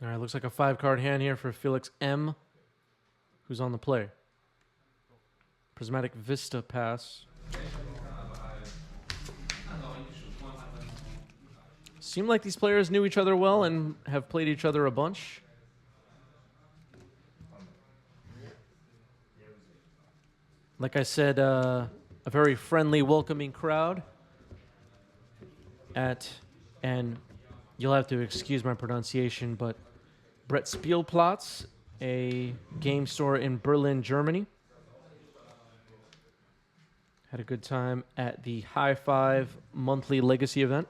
All right, looks like a 5-card hand here for Felix M, who's on the play. Prismatic Vista pass. Seem like these players knew each other well and have played each other a bunch. Like I said, a very friendly, welcoming crowd and you'll have to excuse my pronunciation, but Brett Spielplatz, a game store in Berlin, Germany. Had a good time at the High Five monthly legacy event.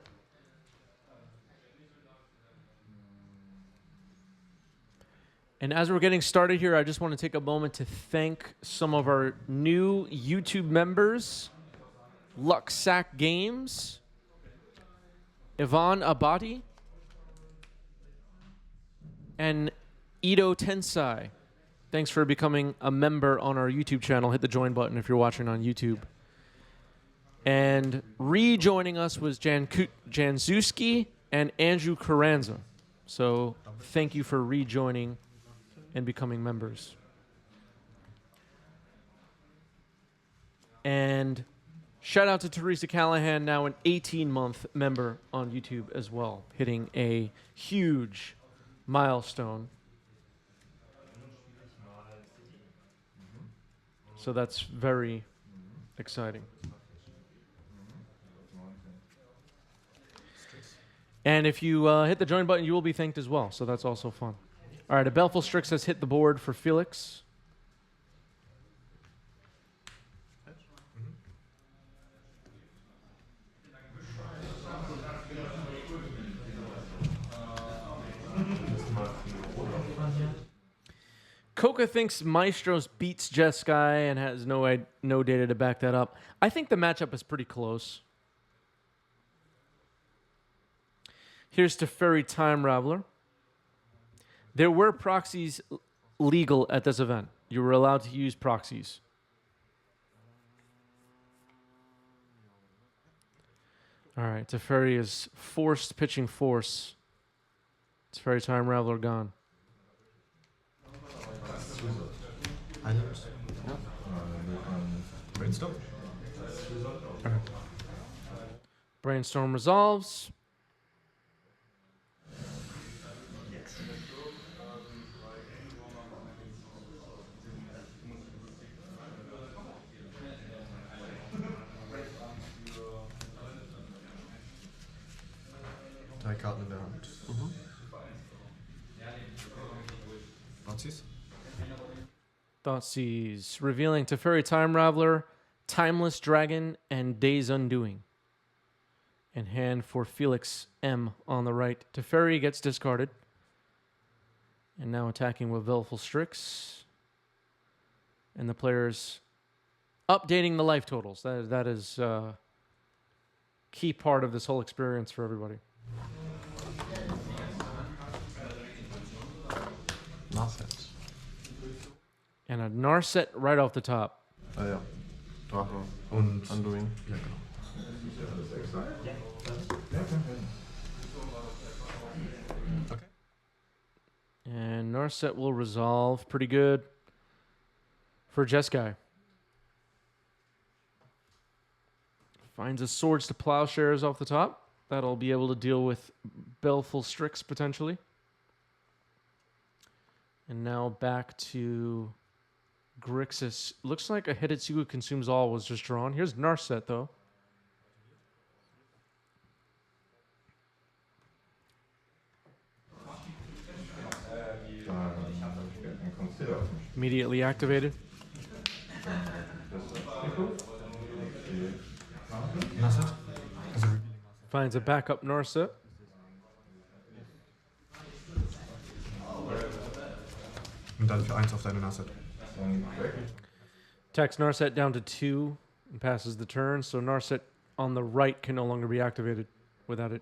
And as we're getting started here, I just want to take a moment to thank some of our new YouTube members. Luxac Games, Ivan Abadi, and Ito Tensai. Thanks for becoming a member on our YouTube channel. Hit the join button if you're watching on YouTube. And rejoining us was Jan Zuski and Andrew Carranza. So thank you for rejoining and becoming members. And shout out to Teresa Callahan, now an 18-month member on YouTube as well, hitting a huge milestone. So that's very exciting. And if you hit the join button, you will be thanked as well. So that's also fun. All right, a Baleful Strix has hit the board for Felix. Coca thinks Maestros beats Jeskai and has no data to back that up. I think the matchup is pretty close. Here's Teferi Time Raveler. There were proxies legal at this event. You were allowed to use proxies. All right, Teferi is forced pitching force. Teferi Time Raveler gone. Brainstorm. Right. Brainstorm resolves. Drei Karten in der Hand. Nazis? Thoughtseize. Revealing Teferi Time Raveler, Timeless Dragon, and Day's Undoing. And hand for Felix M on the right. Teferi gets discarded. And now attacking with Baleful Strix. And the players updating the life totals. That is a key part of this whole experience for everybody. Narset. And a Narset right off the top. Ah ja. Drache und Undoing. Ja, genau. Okay. And Narset will resolve pretty good for Jeskai. Finds a Swords to Plowshares off the top. That'll be able to deal with Baleful Strix potentially. And now back to Grixis. Looks like a Hidetsugu Consumes All was just drawn. Here's Narset, though. Immediately activated. Narset? Finds a backup Narset. Und dann für 1 auf deine Narset. Attacks Narset down to 2 and passes the turn. So Narset on the right can no longer be activated without it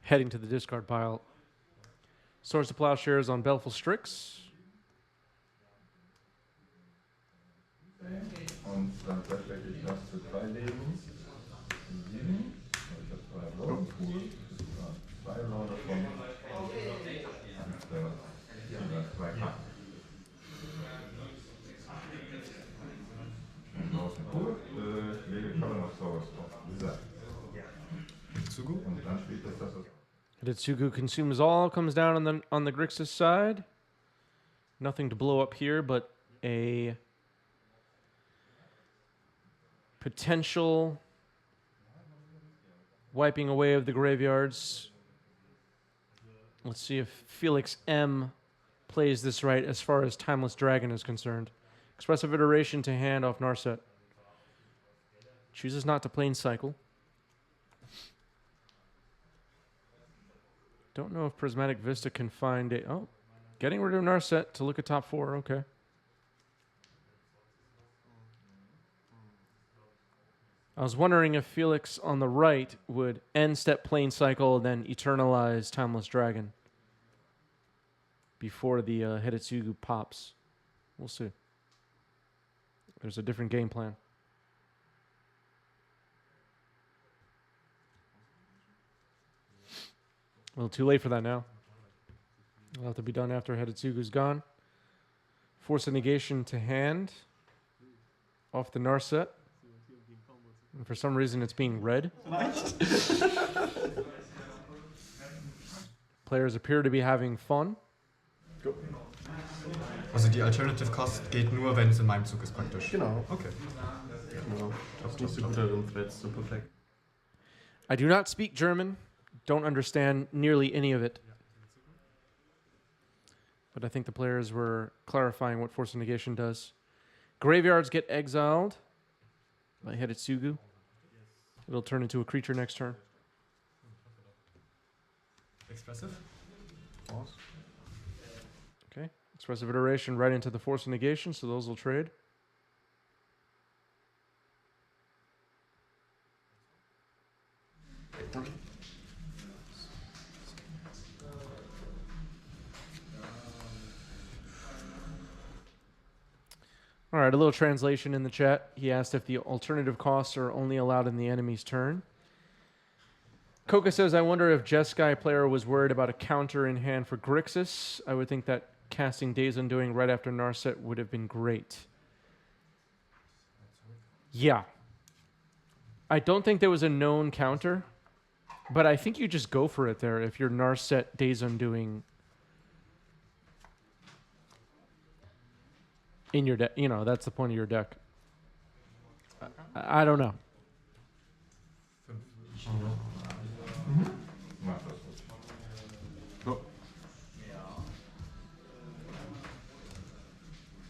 heading to the discard pile. Swords to Plowshares on Baleful Strix. Und dann tatsächlich noch zu 2 Leben. 7. Ich habe 2 Rollen. 2 Rollen davon. 2 Karten. Aus dem Pool lege Column of Souls auf dieser. Zugu. Und dann spielt das. Hitotsugu consumes all, comes down on the Grixis side. Nothing to blow up here, but a potential wiping away of the graveyards. Let's see if Felix M plays this right as far as Timeless Dragon is concerned. Expressive Iteration to hand off Narset. Chooses not to plane cycle. Don't know if Prismatic Vista can find a... Oh, getting rid of Narset to look at top 4. Okay. I was wondering if Felix on the right would end step plane cycle, then eternalize Timeless Dragon before the Hitotsugu pops. We'll see. There's a different game plan. A little too late for that now. It'll have to be done after Hitotsugu's gone. Force a negation to hand off the Narset. And for some reason, it's being read. Players appear to be having fun. Also die Alternative Cost geht nur, wenn es in meinem Zug ist praktisch. Genau. Okay. Genau. Das ist nicht so gut darin, Threads zu perfekt. I do not speak German. Don't understand nearly any of it. But I think the players were clarifying what Force of Negation does. Graveyards get exiled by Hitotsugu. It'll turn into a creature next turn. Expressive? Okay. Expressive Iteration right into the Force of Negation, so those will trade. All right, a little translation in the chat. He asked if the alternative costs are only allowed in the enemy's turn. Koka says, I wonder if Jeskai player was worried about a counter in hand for Grixis. I would think that casting Days Undoing right after Narset would have been great. Yeah. I don't think there was a known counter, but I think you just go for it there if you're Narset Days Undoing in your deck. You know, that's the point of your deck. I don't know. So.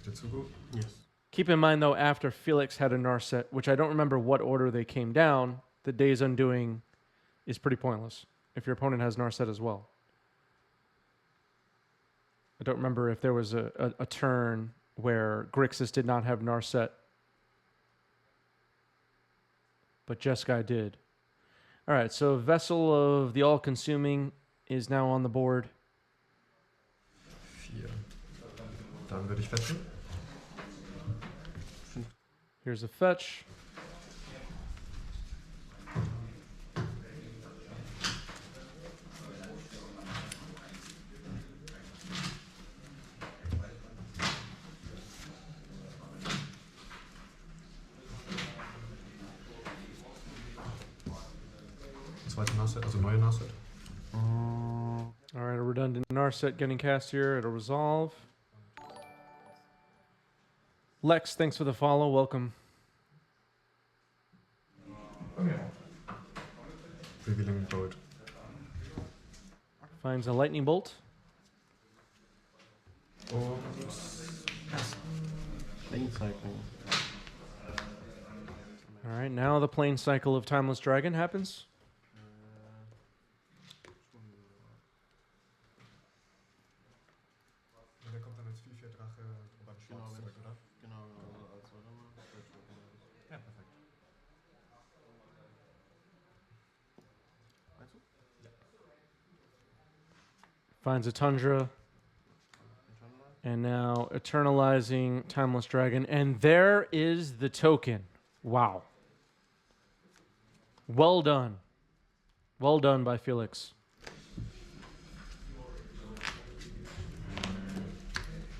Hitotsugu? Yes. Keep in mind, though, after Felix had a Narset, which I don't remember what order they came down, the Days Undoing is pretty pointless if your opponent has Narset as well. I don't remember if there was a turn where Grixis did not have Narset, but Jeskai did. All right, so Vessel of the All-Consuming is now on the board. 4. Dann würde ich fetchen. Here's a fetch. Zweite Narset, also neue Narset. All right, a redundant Narset getting cast here. It'll resolve. Lex, thanks for the follow. Welcome. Revealing Bolt. Finds a lightning bolt. Und Plane cycling. All right, now the plane cycle of Timeless Dragon happens. der kommt dann als 4/4 Drache beim Schwarz zurück, oder? Genau, als warte mal. Ja, perfekt. Meinst du? Finds a Tundra. And now eternalizing Timeless Dragon. And there is the token. Wow. Well done. Well done by Felix.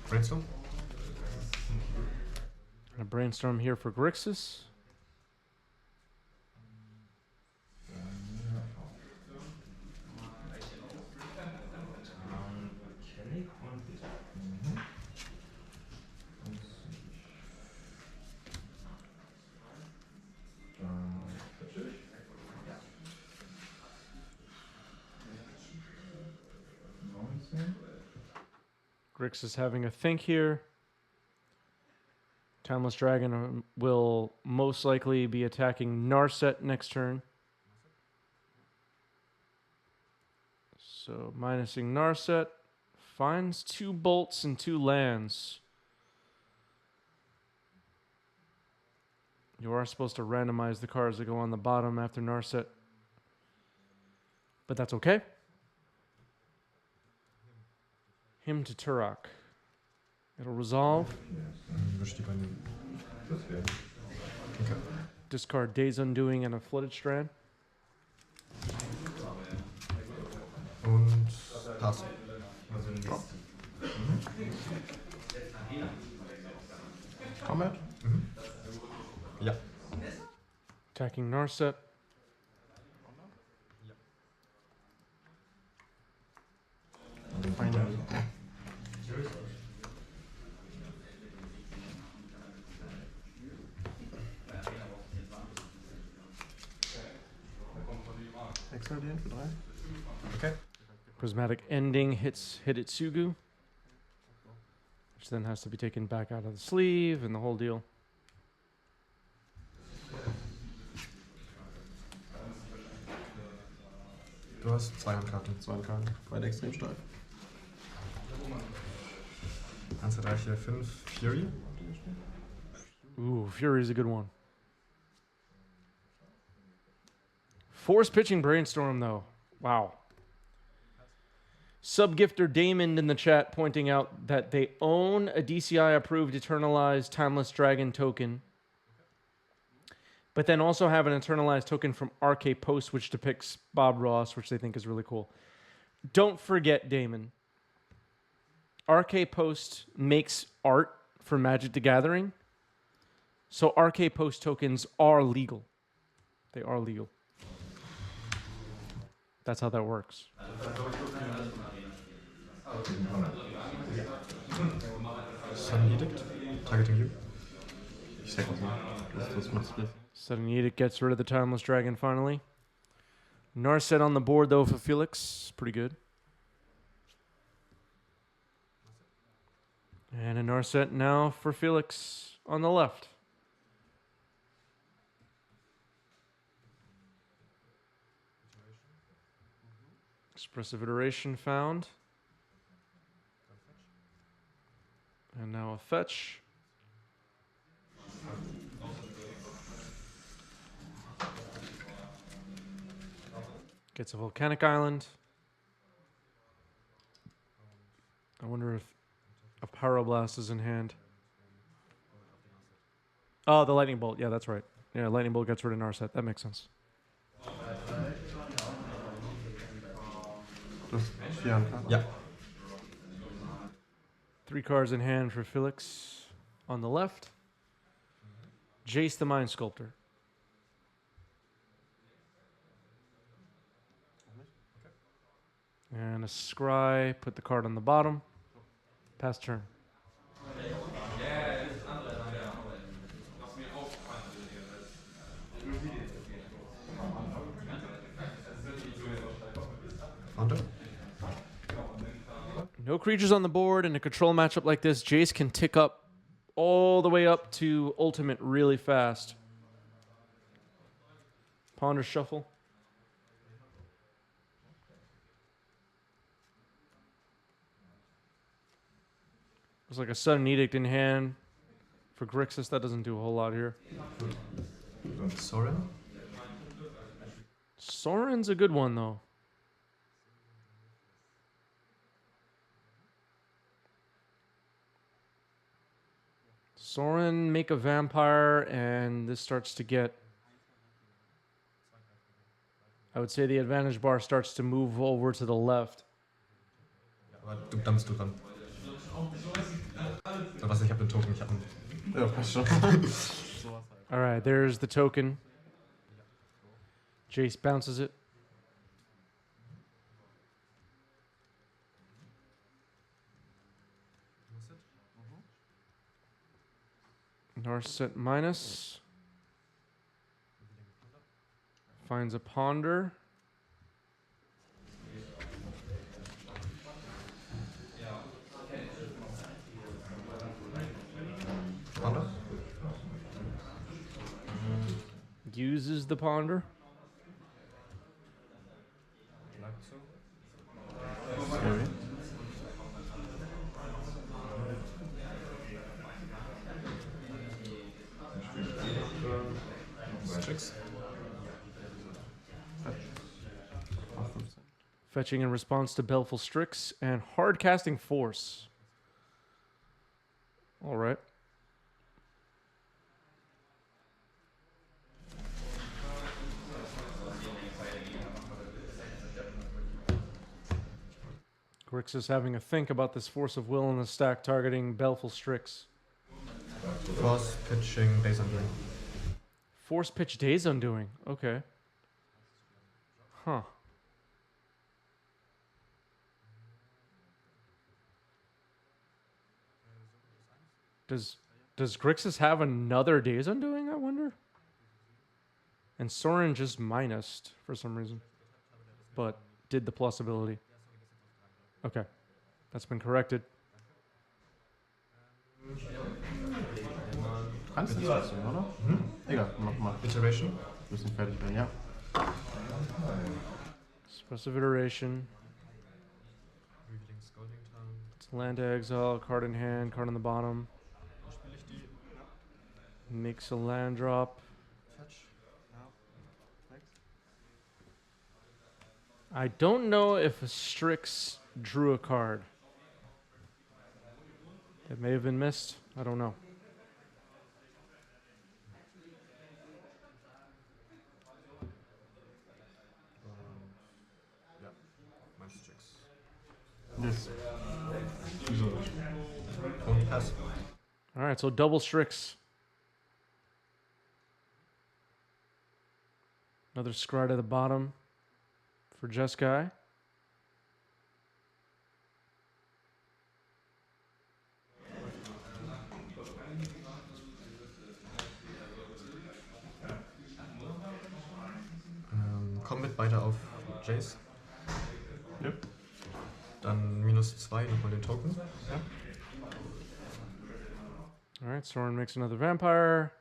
Brainstorm. Gonna brainstorm here for Grixis. Grixis having a think here. Timeless Dragon will most likely be attacking Narset next turn. So minusing Narset. Finds 2 bolts and 2 lands. You are supposed to randomize the cards that go on the bottom after Narset. But that's okay. Him to Turok. It'll resolve. Okay. Discard Days Undoing and a Flooded Strand. Und Pass. Drop. Combat? Ja. Attacking Narset. Final. Exildieren für 3. Okay. Prismatic Ending hits Hitotsugu, which then has to be taken back out of the sleeve and the whole deal. Du hast 2 Handkarten. 2 Karten. Beide extrem stark. 1, 2, 3, 4, 5. Fury. Ooh, Fury is a good one. Force pitching Brainstorm, though. Wow. Subgifter Damon in the chat pointing out that they own a DCI-approved Eternalized Timeless Dragon token, but then also have an Eternalized token from RK Post, which depicts Bob Ross, which they think is really cool. Don't forget, Damon. RK Post makes art for Magic the Gathering, so RK Post tokens are legal. They are legal. That's how that works. Sudden Edict. Targeting you. Ich sag mal so. Das macht Split. Sudden Edict gets rid of the Timeless Dragon finally. Narset on the board, though, for Felix. Pretty good. And a Narset now for Felix on the left. Expressive Iteration found. And now a fetch. Gets a Volcanic Island. I wonder if a Pyroblast is in hand. Oh, the Lightning Bolt. Yeah, that's right. Yeah, Lightning Bolt gets rid of Narset. That makes sense. Du hast 4 Handkarten. Ja. 3 cards in hand for Felix on the left. Jace the Mind Sculptor. And a Scry, put the card on the bottom. Pass turn. Under. No creatures on the board. In a control matchup like this, Jace can tick up all the way up to ultimate really fast. Ponder Shuffle. There's like a Sudden Edict in hand for Grixis. That doesn't do a whole lot here. Sorin. Sorin's a good one, though. Sorin, make a vampire, and this starts to get... I would say the advantage bar starts to move over to the left. Aber da bist du dran. So was, ich habe den Token, ich habe einen... Ja, passt schon. All right, there's the token. Jace bounces it. Narset minus. Finds a ponder. Ponder? Uses the ponder. Scary. Strix. Fetching in response to Baleful Strix and hard casting Force. All right. Grixis having a think about this Force of Will in the stack targeting Baleful Strix. Force, pitching, Days Undoing. Force pitch Days Undoing. Okay. Huh. Does Grixis have another Days Undoing, I wonder? And Sorin just minused for some reason. But did the plus ability. Okay. That's been corrected. Kannst du das trotzdem, oder? Egal, mach mal. Iteration. Wir müssen fertig werden, ja. Expressive Iteration. Revealing Scalding Tongue. It's land to exile, card in hand, card on the bottom. Spiele ich die? Makes a land drop. Fetch. Ja. Next. I don't know if Strix drew a card. It may have been missed. I don't know. Ja. Mein Strix. Yes. Und Pass. All right, so double Strix. Another scry to the bottom for Jeskai. Komm mit weiter auf Jace. Ja. Dann -2, nochmal den Token. Ja. All right, Sorin makes another vampire.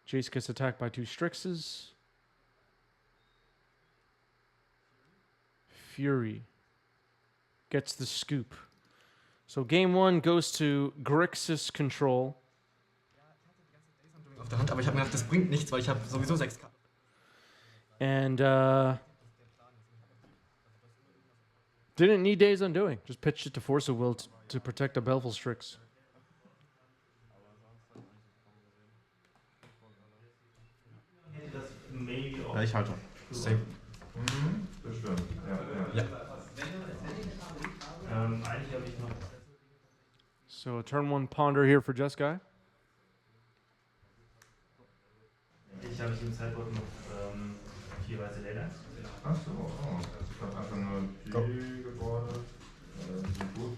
Jace gets attacked by 2 Strixes. Fury gets the scoop. So game 1 goes to Grixis control. Auf der Hand, aber ich habe mir gedacht, das bringt nichts, weil ich habe sowieso 6 Karten. And didn't need Days Undoing. Just pitched it to Force of Will to protect a Baleful Strix. Ja, ich halte. Same. Bestimmt, ja. Ja. Eigentlich habe ich noch. So a turn 1 ponder here for Jeskai. Ich habe im Zeitpunkt noch 4 weiße Leder. Ach so, oh. Ich habe einfach nur die gebordet. Die sind gut.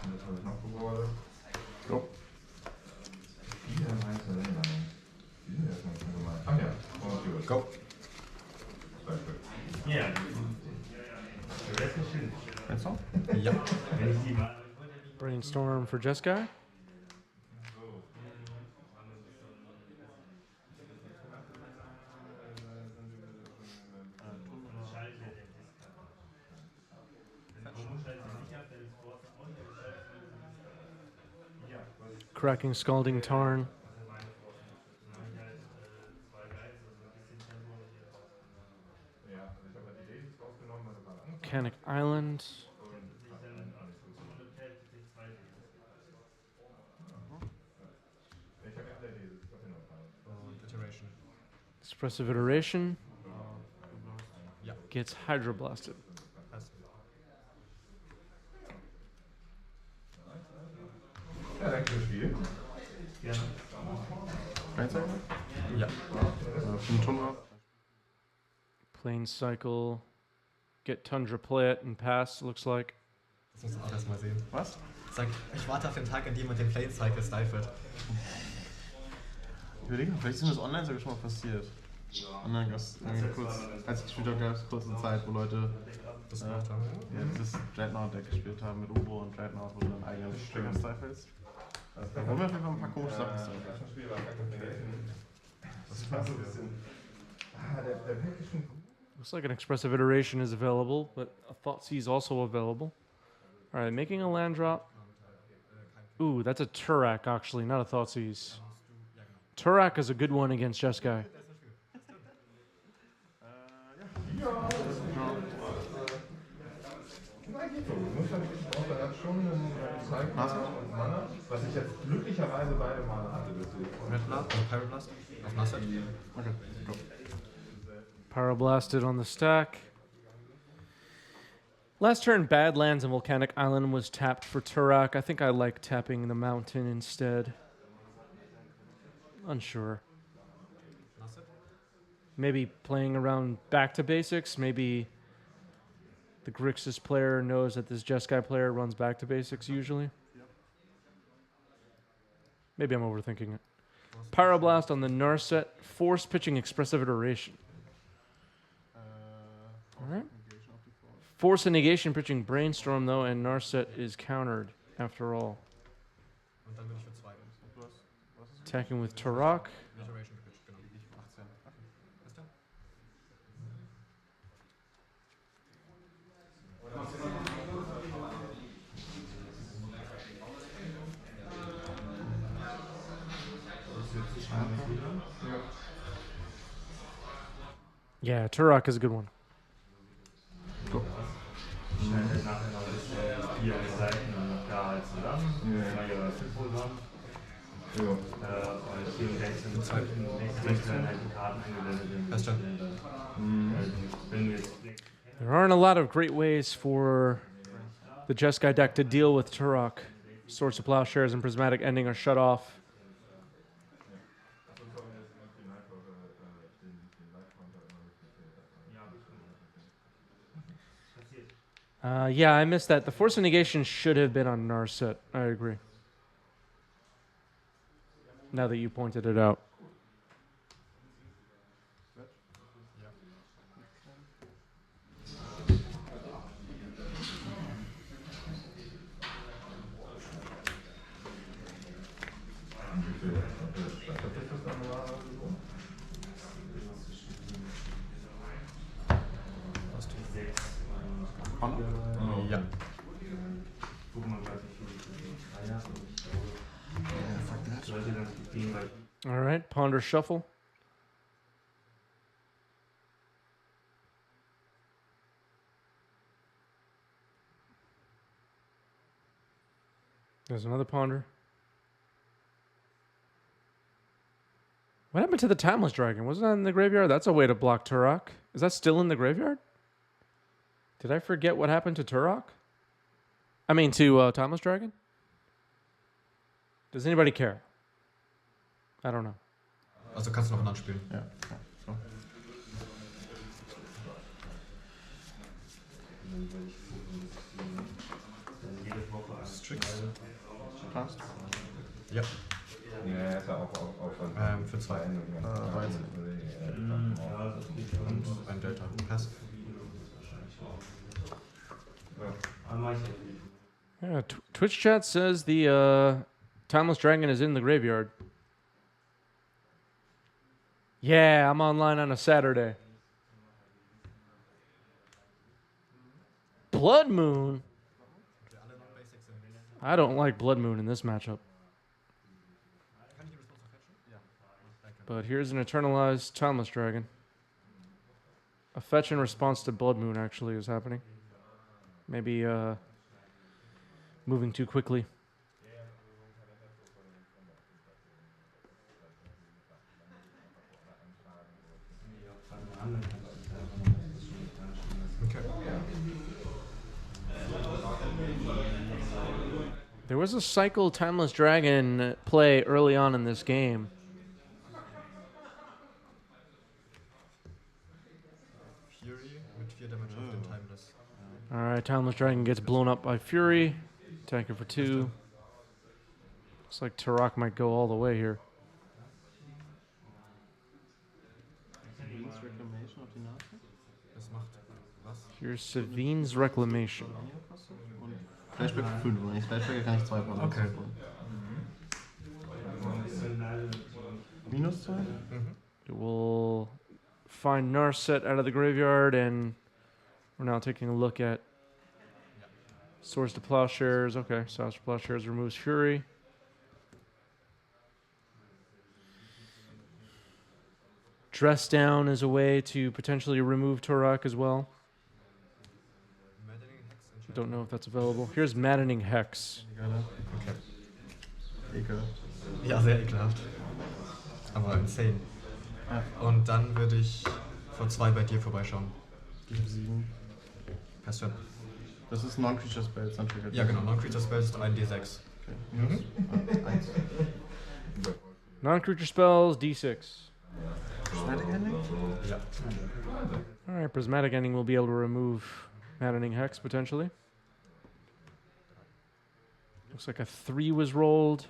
Und jetzt habe ich noch gebordet. Go. 4 weiße Länder. Die sind erstmal schon gemacht. Ach ja, und gut. Go. 2 Stück. Ja. Das ist schön. Jetzt noch? Ja. Wenn ich die mal. Brainstorm for Jeskai. Cracking Scalding Tarn. Volcanic Island. Und Iteration. Expressive Iteration. Ja. Gets Hydroblasted. Pass. Gerne. Einzeiger? Ja. 5 Tundra. Plane Cycle. Get Tundra, play it, and pass, looks like. Das muss man auch erstmal sehen. Was? Sag, ich warte auf den Tag, an dem man den Plane Cycle stifelt. Ich überlege, vielleicht ist mir das online sogar schon mal passiert. Online gab es kurz, als ich gespielt habe, gab es kurz eine Zeit, wo Leute Das gemacht haben. ja, dieses Dreadnought-Deck gespielt haben mit Ubo und Dreadnought, wo du dann eigene Trigger stiffelst. Da wurden mir auf jeden Fall ein paar komische Sachen Das Spiel war kacke vergessen. Das war so ein bisschen. Der Pack ist schon gut. Looks like an expressive iteration is available, but a Thoughtseize is also available. All right, making a land drop. Ooh, that's a Turak, actually, not a Thoughtseize. Turak is a good one against Jeskai. Nein, geht so. Du musst halt wirklich brauchen, er hat schon einen Cycle und Mana, was ich jetzt glücklicherweise beide Male hatte. Deswegen. Red Blast, also Pirate Blast auf Narset. Okay, go. Pyroblasted on the stack. Last turn, Badlands and Volcanic Island was tapped for Turak. I think I like tapping the mountain instead. Unsure. Narset? Maybe playing around back to basics. Maybe the Grixis player knows that this Jeskai player runs back to basics usually. Maybe I'm overthinking it. Pyroblast on the Narset. Force pitching expressive iteration. All right. Force and negation pitching Brainstorm though, and Narset is countered after all. Und dann bin ich für 2. Attacking with Turak. Iteration gepitcht, genau. 18. Was denn? Yeah, Turak is a good one. Schneidet nachher noch ein bisschen 4 Seiten und noch da halt zusammen. Mal ihre Symbol Ja. und hier und rechts sind dann halt die Karten eingeblendet. Was denn? Wenn du jetzt There aren't a lot of great ways for the Jeskai deck to deal with Turok. Swords to Plowshares and Prismatic Ending are shut off. Yeah, I missed that. The Force of Negation should have been on Narset. I agree. Now that you pointed it out. Ja. All right, Ponder Shuffle. There's another Ponder. What happened to the Timeless Dragon? Wasn't that in the graveyard? That's a way to block Turok. Is that still in the graveyard? Did I forget what happened to Turok? I mean, to Timeless Dragon? Does anybody care? I don't know. Also kannst du noch einen anspielen. Ja. So. Strix. Passt. Ja. Ja, ist ja auch Für 2. Und ein Delta. Pass. Yeah, Twitch chat says the Timeless Dragon is in the graveyard. Yeah, I'm online on a Saturday. Blood Moon? I don't like Blood Moon in this matchup. But here's an Eternalized Timeless Dragon. A fetch in response to Blood Moon actually is happening. Maybe moving too quickly. There was a cycle Timeless Dragon play early on in this game. Fury mit 4 Damage auf den Timeless. Alright, Timeless Dragon gets blown up by Fury. Attacking for 2. Looks like Turok might go all the way here. Sevin's Reclamation auf die Narset. Das macht was? Here's Sevin's Reclamation. Und Flashback 5. Wenn ich Flashback kann ich 2 von Okay. Minus 2? It will find Narset out of the graveyard, and we're now taking a look at Swords to Plowshares. Okay, Swords to Plowshares removes Fury. Dress Down is a way to potentially remove Turok as well. Maddening Hex I don't know if that's available. Here's Maddening Hex. Okay. Ekel. Ja, sehr ekelhaft. Aber insane. Ja. Und dann würde ich vor 2 bei dir vorbeischauen. Ich hab 7. Hast du? Das ist Non-Creature Spells, dann triggert Ja, genau. Non-Creature Spells ist 1d6. Okay. Minus 1. Non-creature spells, D6. Prismatic Ending? Ja. Alright, Prismatic Ending will be able to remove Maddening Hex potentially. Looks like a 3 was rolled.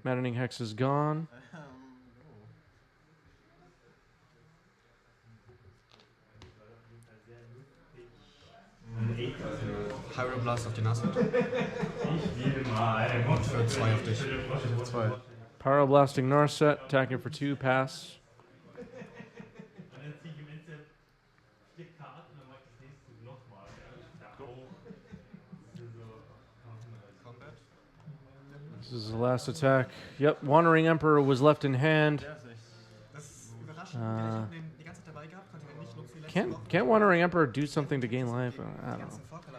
Maddening Hex is gone. Pyroblast auf die Narset. Ich gebe mal eine Und für 2 auf dich. 2. Pyroblasting Narset, attacking for 2, pass. Und dann ziehe ich im Instant 4 Karten und dann mache ich das nächste Zug nochmal. Ja, hoch. Das ist so. Combat. This is the last attack. Yep, Wandering Emperor was left in hand. Das ist überraschend. Ich hab den die ganze Zeit dabei gehabt, konnte ihn nicht nutzen. Can't Wandering Emperor do something to gain life? I don't know.